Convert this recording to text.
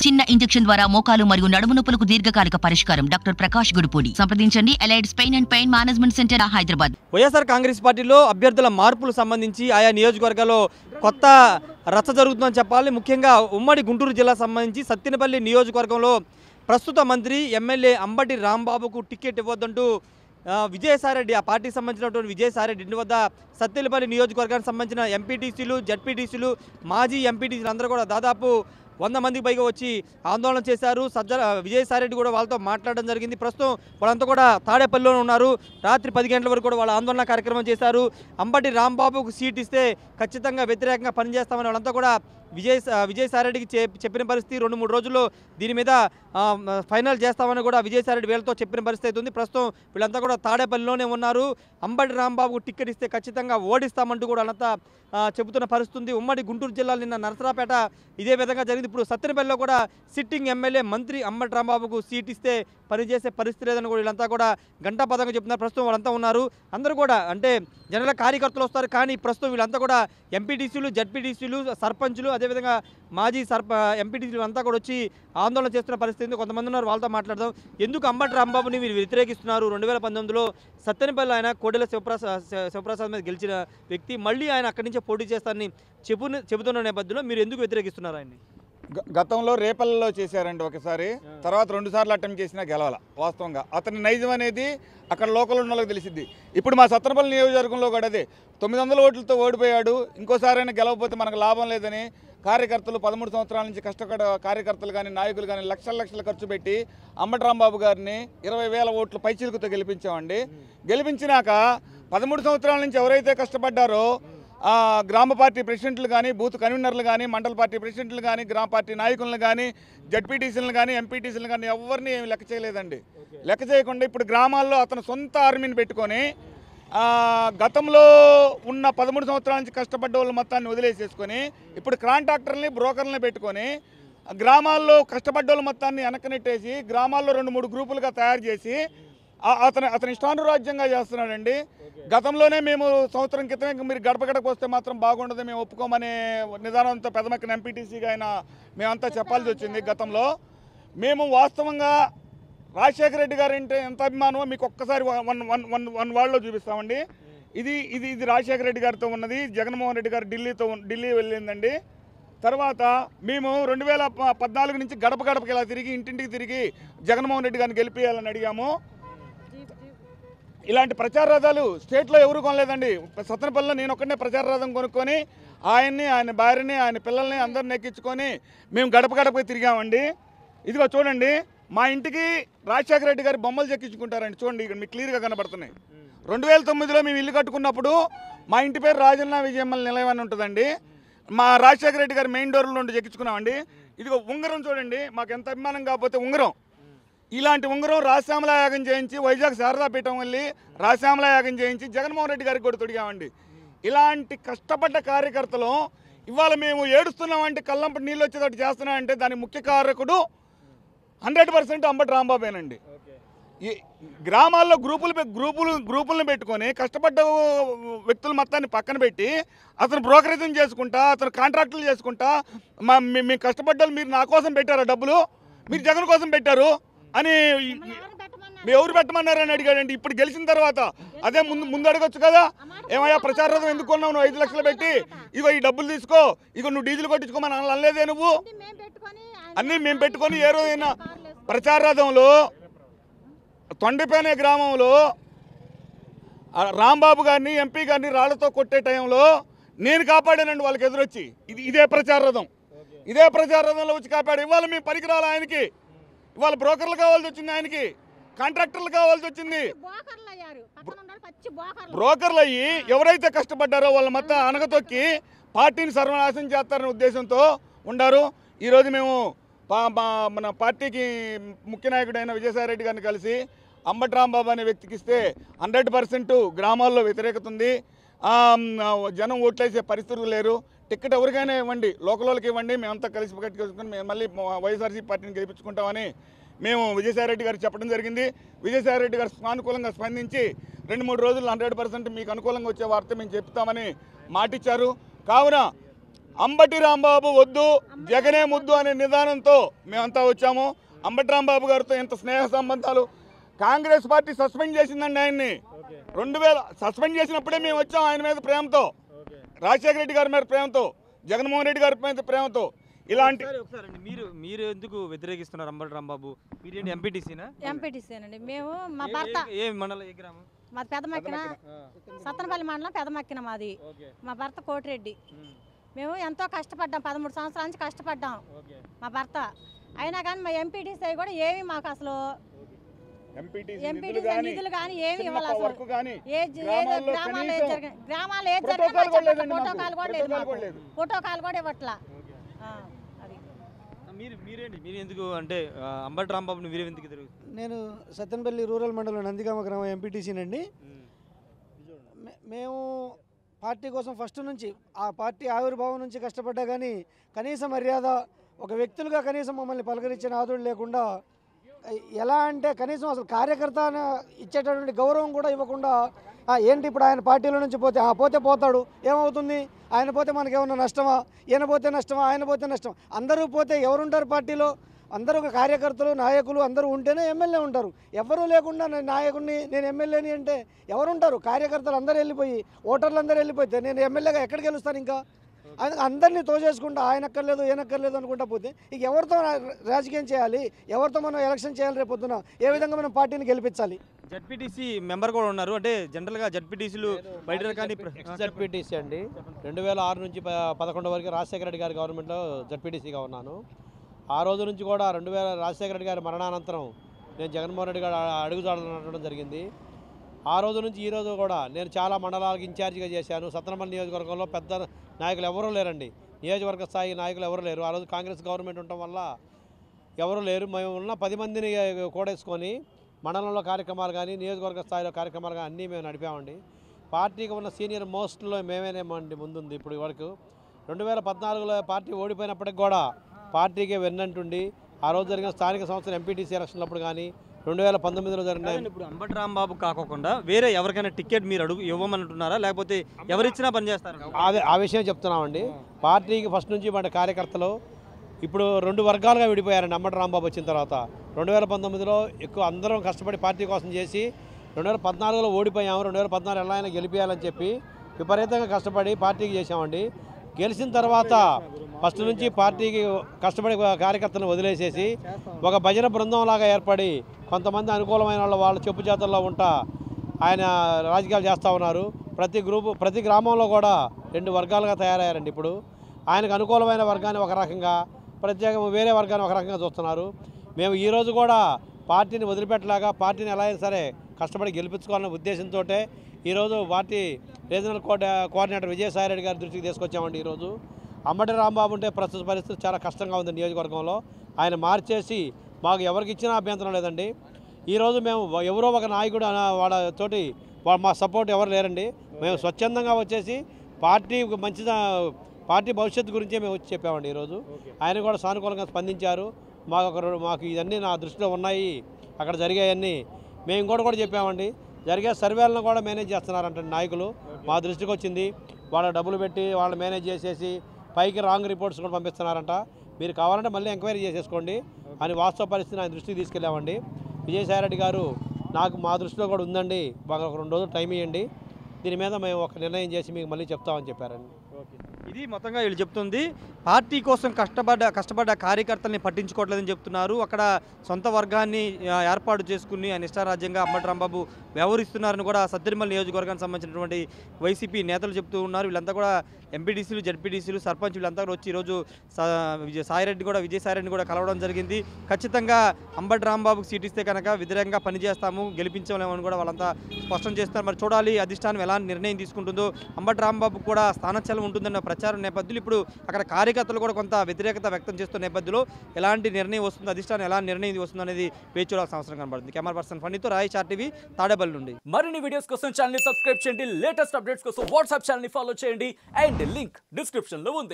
చిన్న ఇంజెక్షన్ ద్వారా మోకాలు మరియు నడుము నొప్పులకు దీర్ఘకాలిక పరిష్కారం. డాక్టర్ ప్రకాష్ గుడిపూడి. సంప్రదించండి. Allied pain and pain management centre, Hyderabad. YSR Congress పార్టీలో అభ్యర్థుల మార్పులు సంబంధించి ఆయా నియోజకవర్గాల్లో కొత్త రచ్చ జరుగుతుందని చెప్పాలి. ముఖ్యంగా ఉమ్మడి గుంటూరు జిల్లా సంబంధించి సత్తెనపల్లి నియోజకవర్గంలో ప్రస్తుత మంత్రి ఎమ్మెల్యే అంబటి రాంబాబుకు టికెట్ ఇవ్వద్దంటూ విజయసాయిరెడ్డి, ఆ పార్టీకి సంబంధించినటువంటి విజయసాయిరెడ్డి ఇంటి వద్ద సత్తెనపల్లి నియోజకవర్గానికి సంబంధించిన ఎంపీటీసీలు, జడ్పీటీసీలు, మాజీ ఎంపీటీసీలు అందరూ కూడా దాదాపు 100 మందికి పైగా వచ్చి ఆందోళన చేశారు. విజయసాయిరెడ్డి కూడా వాళ్ళతో మాట్లాడడం జరిగింది. ప్రస్తుతం వాళ్ళంతా కూడా తాడేపల్లిలోనే ఉన్నారు. రాత్రి 10 గంటల వరకు కూడా వాళ్ళ ఆందోళన కార్యక్రమం చేశారు. అంబటి రాంబాబుకు సీట్ ఇస్తే ఖచ్చితంగా వ్యతిరేకంగా పనిచేస్తామని వాళ్ళంతా కూడా విజయసాయిరెడ్డికి చెప్పిన పరిస్థితి. 2-3 రోజుల్లో దీని మీద ఫైనల్ చేస్తామని కూడా విజయసాయిరెడ్డి వీళ్ళతో చెప్పిన పరిస్థితి అవుతుంది. ప్రస్తుతం వీళ్ళంతా కూడా తాడేపల్లిలోనే ఉన్నారు. అంబటి రాంబాబుకు టికెట్ ఇస్తే ఖచ్చితంగా ఓడిస్తామంటూ కూడా వాళ్ళంతా చెబుతున్న పరిస్థితి ఉంది. ఉమ్మడి గుంటూరు జిల్లాలో నిన్న నరసరాపేట ఇదే విధంగా జరిగింది. ఇప్పుడు సత్తెనపల్లిలో కూడా సిట్టింగ్ ఎమ్మెల్యే మంత్రి అంబటి రాంబాబుకు సీట్ ఇస్తే పనిచేసే పరిస్థితి లేదని కూడా వీళ్ళంతా కూడా గంటాపదంగా చెప్తున్నారు. ప్రస్తుతం వాళ్ళంతా ఉన్నారు. అందరూ కూడా అంటే జనరల్ కార్యకర్తలు వస్తారు, కానీ ప్రస్తుతం వీళ్ళంతా కూడా ఎంపీటీసీలు, జడ్పీటీసీలు, సర్పంచులు, అదేవిధంగా మాజీ ఎంపీటీసీలు అంతా కూడా వచ్చి ఆందోళన చేస్తున్న పరిస్థితి. కొంతమంది ఉన్నారు, వాళ్ళతో మాట్లాడదాం. ఎందుకు అంబటి రాంబాబుని మీరు వ్యతిరేకిస్తున్నారు? 2019లో సత్తెనపల్లి ఆయన కోడెల శివప్రసాద్ మీద గెలిచిన వ్యక్తి, మళ్ళీ ఆయన అక్కడి నుంచే పోటీ చేస్తారని చెబుతున్న నేపథ్యంలో మీరు ఎందుకు వ్యతిరేకిస్తున్నారు ఆయన్ని? గతంలో రేపల్లలో చేశారండి ఒకసారి, తర్వాత 2 సార్లు అటెంప్ట్ చేసినా గెలవాల. వాస్తవంగా అతని నైజం అనేది అక్కడ లోకల్ ఉన్న వాళ్ళకి తెలిసింది. ఇప్పుడు మా సత్తెనపల్లి నియోజకవర్గంలో కూడా అదే 900 ఓట్లతో ఓడిపోయాడు. ఇంకోసారి అయినా గెలవకపోతే మనకు లాభం లేదని కార్యకర్తలు 13 సంవత్సరాల నుంచి కష్టపడ కార్యకర్తలు కానీ నాయకులు కానీ లక్షలు ఖర్చు పెట్టి అంబటి రాంబాబు గారిని 20,000 ఓట్లు పైచిలుకుతో గెలిపించామండి. గెలిపించినాక 13 సంవత్సరాల నుంచి ఎవరైతే కష్టపడ్డారో గ్రామ పార్టీ ప్రెసిడెంట్లు కానీ, బూత్ కన్వీనర్లు కానీ, మండల పార్టీ ప్రెసిడెంట్లు కానీ, గ్రామ పార్టీ నాయకులను కానీ, జడ్పీటీసీలను కానీ, ఎంపీటీసీలను కానీ ఎవరిని ఏమి లెక్క చేయలేదండి. లెక్క చేయకుండా ఇప్పుడు గ్రామాల్లో అతను సొంత ఆర్మీని పెట్టుకొని గతంలో ఉన్న 13 సంవత్సరాల నుంచి కష్టపడ్డ వాళ్ళు మొత్తాన్ని వదిలేసేసుకొని ఇప్పుడు కాంట్రాక్టర్ని, బ్రోకర్ని పెట్టుకొని గ్రామాల్లో కష్టపడ్డ వాళ్ళు మొత్తాన్ని వెనకనెట్టేసి గ్రామాల్లో 2-3 గ్రూపులుగా తయారు చేసి అతని ఇష్టానురాజ్యంగా చేస్తున్నాడండి. గతంలోనే మేము సంవత్సరం క్రితమే మీరు గడప వస్తే మాత్రం బాగుండదు, మేము ఒప్పుకోమనే నిదానంతో పెదమక్కిన ఎంపీటీసీగా ఆయన మేమంతా చెప్పాల్సి వచ్చింది. గతంలో మేము వాస్తవంగా రాజశేఖర రెడ్డి గారు అంటే ఎంత అభిమానమో మీకు ఒక్కసారి వన్ వాళ్ళలో చూపిస్తామండి. ఇది రాజశేఖర రెడ్డి గారితో ఉన్నది. జగన్మోహన్ రెడ్డి గారు ఢిల్లీ వెళ్ళిందండి. తర్వాత మేము 2014 నుంచి గడపకి ఇలా తిరిగి ఇంటింటికి తిరిగి జగన్మోహన్ రెడ్డి గారిని గెలిపియాలని అడిగాము. ఇలాంటి ప్రచార రథాలు స్టేట్లో ఎవరు కొనలేదండి. సత్తెనపల్లిలో నేను ఒక్కనే ప్రచార రథం కొనుక్కొని ఆయన్ని, ఆయన భార్యని, ఆయన పిల్లల్ని అందరిని ఎక్కించుకొని మేము గడపకి తిరిగామండి. ఇదిగో చూడండి, మా ఇంటికి రాజశేఖర రెడ్డి గారి బొమ్మలు చెక్కించుకుంటారండి. చూడండి, ఇక్కడ మీకు క్లియర్గా కనబడుతున్నాయి. 2009లో మేము ఇల్లు కట్టుకున్నప్పుడు మా ఇంటి పేరు రాజన్న విజయమ్మల నిలయం అని ఉంటుందండి. మా రాజశేఖర రెడ్డి గారి మెయిన్ డోర్లో నుండి చెక్కించుకున్నామండి. ఇదిగో ఉంగరం చూడండి, మాకు ఎంత అభిమానం కాకపోతే ఉంగరం. ఇలాంటి ఉంగరం రాజశ్యామల యాగం చేయించి వైజాగ్ శారదాపీఠం వెళ్ళి రాజశ్యామల యాగం చేయించి జగన్మోహన్ రెడ్డి గారికి కూడా తొడిగామండి. ఇలాంటి కష్టపడ్డ కార్యకర్తలు ఇవాళ మేము ఏడుస్తున్నామంటే కళ్ళంపటి నీళ్ళు వచ్చేటట్టు చేస్తున్నామంటే దానికి ముఖ్య కారకుడు 100% అంబటి రాంబాబేనండి. ఈ గ్రామాల్లో గ్రూపులను పెట్టుకొని కష్టపడ్డ వ్యక్తుల మొత్తాన్ని పక్కన పెట్టి అతను బ్రోకరేజం చేసుకుంటా, అతను కాంట్రాక్టులు చేసుకుంటా, మేము కష్టపడ్డారు, మీరు నా కోసం పెట్టారా డబ్బులు, మీరు జగన్ కోసం పెట్టారు అని ఎవరు పెట్టమన్నారని అడిగాడండి. ఇప్పుడు గెలిచిన తర్వాత అదే ముందు అడగొచ్చు కదా, ఏమయ్యా ప్రచార రథం ఎందుకు కొన్నావు నువ్వు 5 లక్షలు పెట్టి, ఇగో ఈ డబ్బులు తీసుకో, ఇగో నువ్వు డీజిల్ కొట్టించుకోమని అనలేదే నువ్వు. అన్నీ మేము పెట్టుకొని ఏ రోజైనా ప్రచార రథంలో తొండపేనే గ్రామంలో రాంబాబు గారిని, ఎంపీ గారిని రాళ్లతో కొట్టే టైంలో నేను కాపాడానండి వాళ్ళకి ఎదురొచ్చి. ఇదే ప్రచార రథం, ఇదే ప్రచార రథంలో వచ్చి కాపాడు. ఇవాళ మేము పరికరాలు ఆయనకి, ఇవాళ బ్రోకర్లు కావాల్సి వచ్చింది, ఆయనకి కాంట్రాక్టర్లు కావాల్సి వచ్చింది. బ్రోకర్లు అయ్యి ఎవరైతే కష్టపడ్డారో వాళ్ళ మొత్తం అనగతొక్కి పార్టీని సర్వనాశనం చేస్తారనే ఉద్దేశంతో ఉండారు. ఈరోజు మేము మన పార్టీకి ముఖ్య నాయకుడైన విజయసాయిరెడ్డి గారిని కలిసి అంబటి రాంబాబు అనే వ్యక్తికి ఇస్తే 100% గ్రామాల్లో వ్యతిరేకత ఉంది. జనం ఓట్లేసే పరిస్థితులు లేరు. టికెట్ ఎవరికైనా ఇవ్వండి, లోకల్ వాళ్ళకి ఇవ్వండి, మేమంతా కలిసి కట్టుకొని మేము మళ్ళీ వైఎస్ఆర్సీపీ పార్టీని గెలిపించుకుంటామని మేము విజయసాయిరెడ్డి గారికి చెప్పడం జరిగింది. విజయసాయిరెడ్డి గారు సానుకూలంగా స్పందించి 2-3 రోజులు 100% మీకు అనుకూలంగా వచ్చే వార్త మేము చెప్తామని మాటిచ్చారు. కావున అంబటి రాంబాబు వద్దు, జగనే ముద్దు అనే నిదానంతో మేమంతా వచ్చాము. అంబటి రాంబాబు గారితో ఎంత స్నేహ సంబంధాలు. కాంగ్రెస్ పార్టీ సస్పెండ్ చేసిందండి ఆయన్ని. 2000 సస్పెండ్ చేసినప్పుడే మేము వచ్చాం ఆయన మీద ప్రేమతో, రాజశేఖర రెడ్డి గారి మీద ప్రేమతో, జగన్మోహన్ రెడ్డి గారి మీద ప్రేమతో. ఇలాంటి మీరు ఎందుకు వ్యతిరేకిస్తున్నారు అంబటి రాంబాబు? మీరేంటి ఎంపీటీసీనా? ఎంపీటీసీనండి. మేము మా భర్త ఏ మండలం, ఏ గ్రామం? మాది పెదమక్కిన, సత్తనపల్లి మండలం పెదమక్కిన మాది. మా భర్త కోటిరెడ్డి. మేము ఎంతో కష్టపడ్డాం, 13 సంవత్సరాల నుంచి కష్టపడ్డాం మా భర్త. అయినా కానీ మా ఎంపీటీసీ కూడా ఏమి మాకు అసలు ఎంపీటీసీ నిధులు కానీ ఏమి ఇవ్వాలి. అసలు గ్రామాలు ఏది జరిగినా ఫోటోకాల్ కూడా లేదు, ఫోటోకాల్ కూడా ఇవ్వట్లా. అది మీరు ఎందుకు అంటే అంబటి రాంబాబుని మీరు ఎందుకు తిరుగుతారు? నేను సత్తెనపల్లి రూరల్ మండలం నందిగామ గ్రామం ఎంపీటీసీనండి. మేము పార్టీ కోసం ఫస్ట్ నుంచి ఆ పార్టీ ఆవిర్భావం నుంచి కష్టపడ్డా కానీ కనీస మర్యాద ఒక వ్యక్తులుగా కనీసం మమ్మల్ని పలకరించిన ఆదుడు లేకుండా, ఎలా అంటే కనీసం అసలు కార్యకర్త ఇచ్చేటటువంటి గౌరవం కూడా ఇవ్వకుండా, ఏంటి ఇప్పుడు ఆయన పార్టీలో నుంచి పోతే పోతాడు ఏమవుతుంది, ఆయన పోతే మనకేమన్నా నష్టమా, ఈయన పోతే నష్టమా, ఆయన పోతే నష్టం, అందరూ పోతే ఎవరుంటారు పార్టీలో? అందరూ కార్యకర్తలు నాయకులు అందరూ ఉంటేనే ఎమ్మెల్యే ఉంటారు. ఎవరూ లేకుండా నేను నాయకుడిని నేను ఎమ్మెల్యేని అంటే ఎవరుంటారు? కార్యకర్తలు అందరూ వెళ్ళిపోయి ఓటర్లు అందరూ వెళ్ళిపోతే నేను ఎమ్మెల్యేగా ఎక్కడికి గెలుస్తాను? ఇంకా అందరినీ తోచేసుకుంటా ఆయన అక్కర్లేదు ఈయనక్కర్లేదు అనుకుంటా పోతే ఇక ఎవరితో రాజకీయం చేయాలి, ఎవరితో మనం ఎలక్షన్ చేయాలి? రేపు పొద్దున ఏ విధంగా మనం పార్టీని గెలిపించాలి? జడ్పీటీసీ మెంబర్ కూడా ఉన్నారు. అంటే జనరల్గా జడ్పీటీసీలు బయట కానీ జడ్పీటీసీ అండి 2006 నుంచి 11 వరకు రాజశేఖర రెడ్డి గారి గవర్నమెంట్లో జడ్పీటీసీగా ఉన్నాను. ఆ రోజు నుంచి కూడా రాజశేఖర రెడ్డి గారి మరణానంతరం నేను జగన్మోహన్ రెడ్డి గారు అడుగుజాడలు నడవడం జరిగింది. ఆ రోజు నుంచి ఈ రోజు కూడా నేను చాలా మండలాలకు ఇన్ఛార్జిగా చేశాను. సత్తెనపల్లి నియోజకవర్గంలో పెద్ద నాయకులు ఎవరూ లేరండి, నియోజకవర్గ స్థాయి నాయకులు ఎవరు లేరు. ఆ రోజు కాంగ్రెస్ గవర్నమెంట్ ఉండటం వల్ల ఎవరు లేరు. మేము ఉన్న 10 మందిని కూడేసుకొని మండలంలో కార్యక్రమాలు కానీ నియోజకవర్గ స్థాయిలో కార్యక్రమాలు కానీ అన్నీ మేము నడిపామండి. పార్టీకి ఉన్న సీనియర్ మోస్ట్లో మేమేనేమండి ముందుంది. ఇప్పుడు వరకు 2014లో పార్టీ ఓడిపోయినప్పటికి కూడా పార్టీకి వెన్నంటుండి ఆ రోజు జరిగిన స్థానిక సంస్థల ఎంపీటీసీ ఎలక్షన్లప్పుడు కానీ 2019లో జరిగిన ఇప్పుడు అంబటి రాంబాబు కాకుండా వేరే ఎవరికైనా టికెట్ మీరు ఇవ్వమంటున్నారా, లేకపోతే ఎవరిచ్చినా పనిచేస్తారు? ఆ విషయం చెప్తున్నామండి. పార్టీకి ఫస్ట్ నుంచి మన కార్యకర్తలు ఇప్పుడు 2 వర్గాలుగా విడిపోయారండి. అంబటి రాంబాబు వచ్చిన తర్వాత 2019లో ఎక్కువ అందరం కష్టపడి పార్టీ కోసం చేసి 2014లో ఓడిపోయాము. 2014 ఎలా అయినా గెలిపేయాలని చెప్పి విపరీతంగా కష్టపడి పార్టీకి చేసామండి. గెలిచిన తర్వాత ఫస్ట్ నుంచి పార్టీకి కష్టపడి కార్యకర్తలను వదిలేసేసి ఒక భజన బృందంలాగా ఏర్పడి కొంతమంది అనుకూలమైన వాళ్ళ చెప్పు చేతల్లో ఉంటా ఆయన రాజకీయాలు చేస్తూ ఉన్నారు. ప్రతి గ్రామంలో కూడా 2 వర్గాలుగా తయారయ్యారండి. ఇప్పుడు ఆయనకు అనుకూలమైన వర్గాన్ని ఒక రకంగా, ప్రత్యేకంగా వేరే వర్గాన్ని ఒక రకంగా చూస్తున్నారు. మేము ఈరోజు కూడా పార్టీని వదిలిపెట్టలాగా పార్టీని ఎలా అయినా సరే కష్టపడి గెలిపించుకోవాలనే ఉద్దేశంతో ఈరోజు party regional coordinator Vijayasai Reddy గారి దృష్టికి తీసుకొచ్చామండి. ఈరోజు అంబటి రాంబాబు ఉంటే ప్రస్తుత పరిస్థితి చాలా కష్టంగా ఉంది నియోజకవర్గంలో. ఆయన మార్చేసి మాకు ఎవరికి ఇచ్చినా అభ్యంతరం లేదండి. ఈరోజు మేము ఎవరో ఒక నాయకుడు వాళ్ళతోటి మా సపోర్ట్ ఎవరు లేరండి. మేము స్వచ్ఛందంగా వచ్చేసి పార్టీ భవిష్యత్తు గురించే మేము వచ్చి చెప్పామండి. ఈరోజు ఆయన కూడా సానుకూలంగా స్పందించారు. మాకు ఇవన్నీ నా దృష్టిలో ఉన్నాయి, అక్కడ జరిగాయన్నీ మేము కూడా చెప్పామండి. జరిగే సర్వేలను కూడా మేనేజ్ చేస్తున్నారంట నాయకులు. మా దృష్టికి వచ్చింది. వాళ్ళ డబ్బులు పెట్టి వాళ్ళు మేనేజ్ చేసేసి పైకి రాంగ్ రిపోర్ట్స్ కూడా పంపిస్తున్నారంట. మీరు కావాలంటే మళ్ళీ ఎంక్వైరీ చేసేసుకోండి అని వాస్తవ పరిస్థితిని ఆయన దృష్టికి తీసుకెళ్ళామండి. విజయసాయిరెడ్డి గారు మా దృష్టిలో కూడా ఉందండి, మాకు ఒక 2 రోజులు టైం ఇవ్వండి, దీని మీద మేము ఒక నిర్ణయం చేసి మీకు మళ్ళీ చెప్తామని చెప్పారండి. ఇది మొత్తంగా వీళ్ళు చెప్తుంది. పార్టీ కోసం కష్టపడ్డ కార్యకర్తల్ని పట్టించుకోవట్లేదని చెప్తున్నారు. అక్కడ సొంత వర్గాన్ని ఏర్పాటు చేసుకుని ఆయన ఇష్టారాజ్యంగా అంబటి రాంబాబు వ్యవహరిస్తున్నారని కూడా సత్తెనపల్లి నియోజకవర్గానికి సంబంధించినటువంటి వైసీపీ నేతలు చెప్తూ ఉన్నారు. వీళ్ళంతా కూడా ఎంపీటీసీలు, జడ్పీటీసీలు, సర్పంచ్ వీళ్ళంతా కూడా వచ్చి ఈరోజు విజయసాయిరెడ్డిని కూడా కలవడం జరిగింది. ఖచ్చితంగా అంబటి రాంబాబుకి సీట్ ఇస్తే కనుక వ్యతిరేకంగా పనిచేస్తాము, గెలిపించలేమని కూడా వాళ్ళంతా స్పష్టం చేస్తున్నారు. మరి చూడాలి అధిష్టానం ఎలాంటి నిర్ణయం తీసుకుంటుందో. అంబటి రాంబాబుకు కూడా స్థానచలం ఉంటుందన్న ప్రచారం నేపథ్యంలో ఇప్పుడు అక్కడ కార్యకర్తలు కూడా కొంత వ్యతిరేకత వ్యక్తం చేస్తున్న నేపథ్యంలో ఎలాంటి నిర్ణయం వస్తుంది, అధిష్టానం ఎలాంటి నిర్ణయం వస్తుంది అనేది వేచి చూడాల్సిన అవసరం కనబడుతుంది. కెమెరా పర్సన్ ఫణితో రాయ్ టీవీ తాడేపల్లి నుండి. మరిన్ని వీడియోస్ కోసం ఛానల్ ని సబ్స్క్రైబ్ చేయండి, లేటెస్ట్ అప్డేట్స్ కోసం వాట్సాప్ ఛానల్ ని ఫాలో చేయండి అండ్ లింక్ డిస్క్రిప్షన్ లో ఉంది.